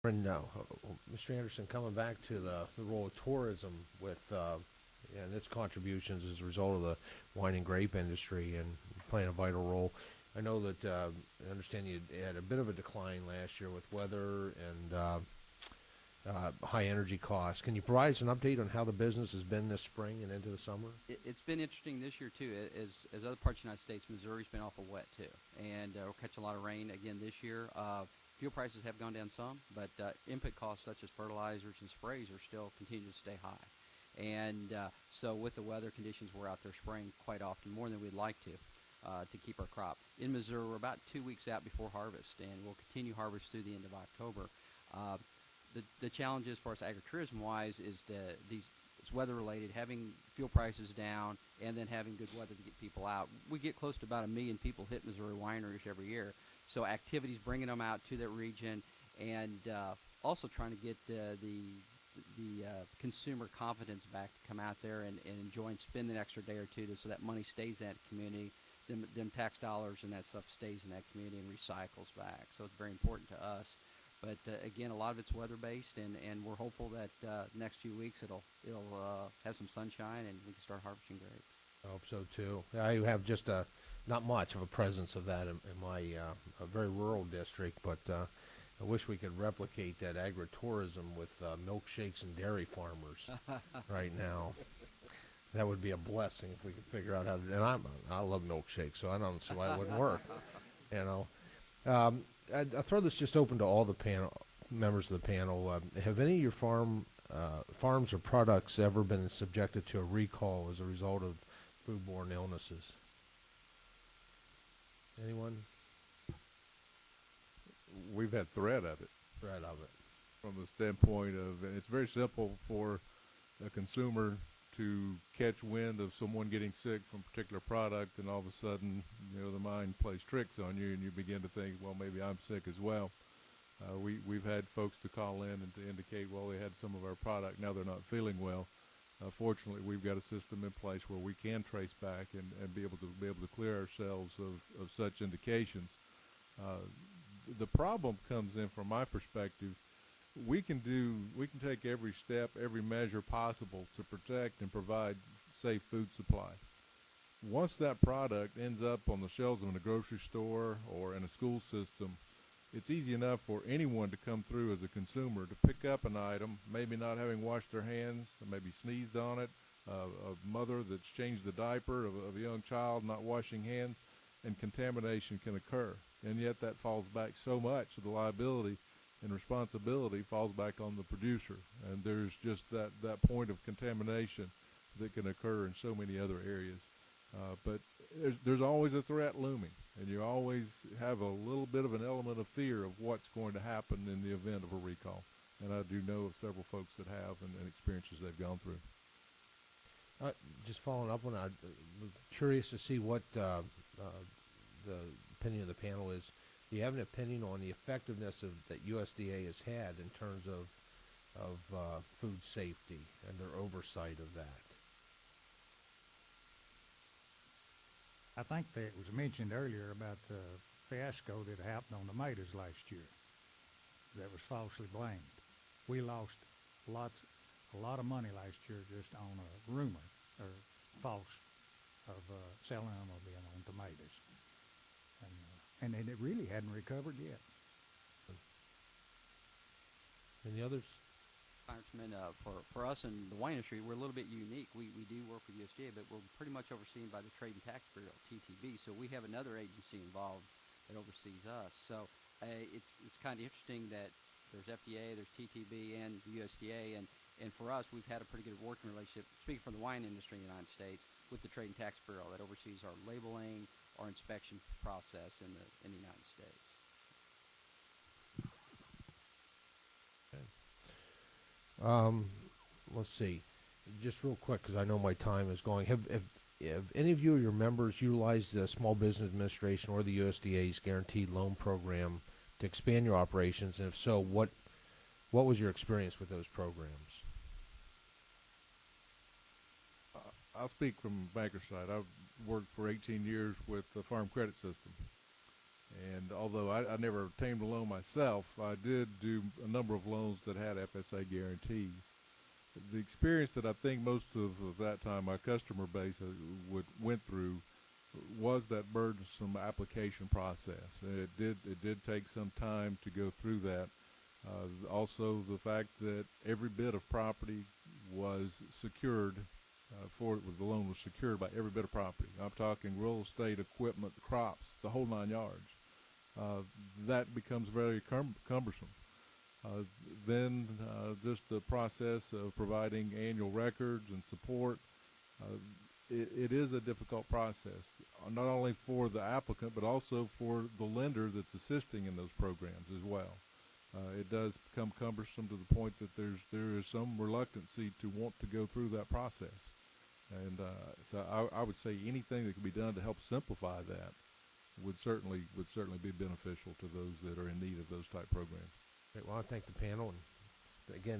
And Mr. Anderson, coming back to the role of tourism with and its contributions as a result of the wine and grape industry and playing a vital role. I know that I understand you had a bit of a decline last year with weather and high energy costs. Can you provide us an update on how the business has been this spring and into the summer? It's been interesting this year too. As other parts of the United States, Missouri's been awful wet too, and we'll catch a lot of rain again this year. Fuel prices have gone down some, but input costs such as fertilizers and sprays are still continue to stay high. And so with the weather conditions, we're out there spraying quite often, more than we'd like to keep our crop. In Missouri, we're about 2 weeks out before harvest, and we'll continue harvest through the end of October. Uh, the challenges for us agritourism-wise is these it's weather related, having fuel prices down, and then having good weather to get people out. We get close to about 1 million people hit Missouri wineries every year. So activities bringing them out to that region, and also trying to get the consumer confidence back to come out there and enjoy and spend an extra day or two so that money stays in that community. Them tax dollars and that stuff stays in that community and recycles back. So it's very important to us. But again, a lot of it's weather based, and we're hopeful that next few weeks it'll have some sunshine and we can start harvesting grapes. I hope so too. I have just not much of a presence of that in my a very rural district, but I wish we could replicate that agritourism with milkshakes and dairy farmers right now. That would be a blessing if we could figure out how to. And I love milkshakes, so I don't see why it wouldn't work. You know. I throw this just open to all the panel members of the panel. Have any of your farms or products ever been subjected to a recall as a result of foodborne illnesses? Anyone? We've had threat of it Threat of it. from the standpoint of, and it's very simple for a consumer to catch wind of someone getting sick from a particular product, and all of a sudden, the mind plays tricks on you, and you begin to think, well, maybe I'm sick as well. We've had folks to call in and to indicate, well, they had some of our product, now they're not feeling well. Fortunately, we've got a system in place where we can trace back and be able to clear ourselves of such indications. The problem comes in from my perspective. We can take every step, every measure possible to protect and provide safe food supply. Once that product ends up on the shelves of a grocery store or in a school system, it's easy enough for anyone to come through as a consumer to pick up an item, maybe not having washed their hands, maybe sneezed on it, a mother that's changed the diaper of a young child not washing hands, and contamination can occur. And yet that falls back so much of the liability and responsibility falls back on the producer. And there's just that point of contamination that can occur in so many other areas. But there's always a threat looming, and you always have a little bit of an element of fear of what's going to happen in the event of a recall. And I do know of several folks that have and experiences they've gone through. Just following up on that, I'm curious to see what the opinion of the panel is. Do you have an opinion on the effectiveness that USDA has had in terms of food safety and their oversight of that? I think that it was mentioned earlier about the fiasco that happened on tomatoes last year that was falsely blamed. We lost a lot of money last year just on a rumor or false of salmonella being on tomatoes. And it really hadn't recovered yet. Any others? Congressman, for us in the wine industry, we're a little bit unique. We do work with USDA, but we're pretty much overseen by the Trade and Tax Bureau, TTB. So we have another agency involved that oversees us. So it's kind of interesting that there's FDA, there's TTB, and USDA, and for us, we've had a pretty good working relationship, speaking for the wine industry in the United States, with the Trade and Tax Bureau that oversees our labeling, our inspection process in the United States. Let's see. Just real quick, because I know my time is going. Have any of you or your members utilized the Small Business Administration or the USDA's Guaranteed Loan Program to expand your operations? And if so, what was your experience with those programs? I'll speak from banker's side. I've worked for 18 years with the Farm Credit System. And although I never obtained a loan myself, I did do a number of loans that had FSA guarantees. The experience that I think most of that time my customer base went through was that burdensome application process. And it did take some time to go through that. Also, the fact that every bit of property was secured the loan was secured by every bit of property. I'm talking real estate, equipment, crops, the whole 9 yards. That becomes very cumbersome. Uh, then just the process of providing annual records and support. Uh, it is a difficult process, not only for the applicant, but also for the lender that's assisting in those programs as well. It does become cumbersome to the point that there is some reluctancy to want to go through that process. And so I would say anything that can be done to help simplify that would certainly be beneficial to those that are in need of those type programs. Great. Well, I thank the panel, and again,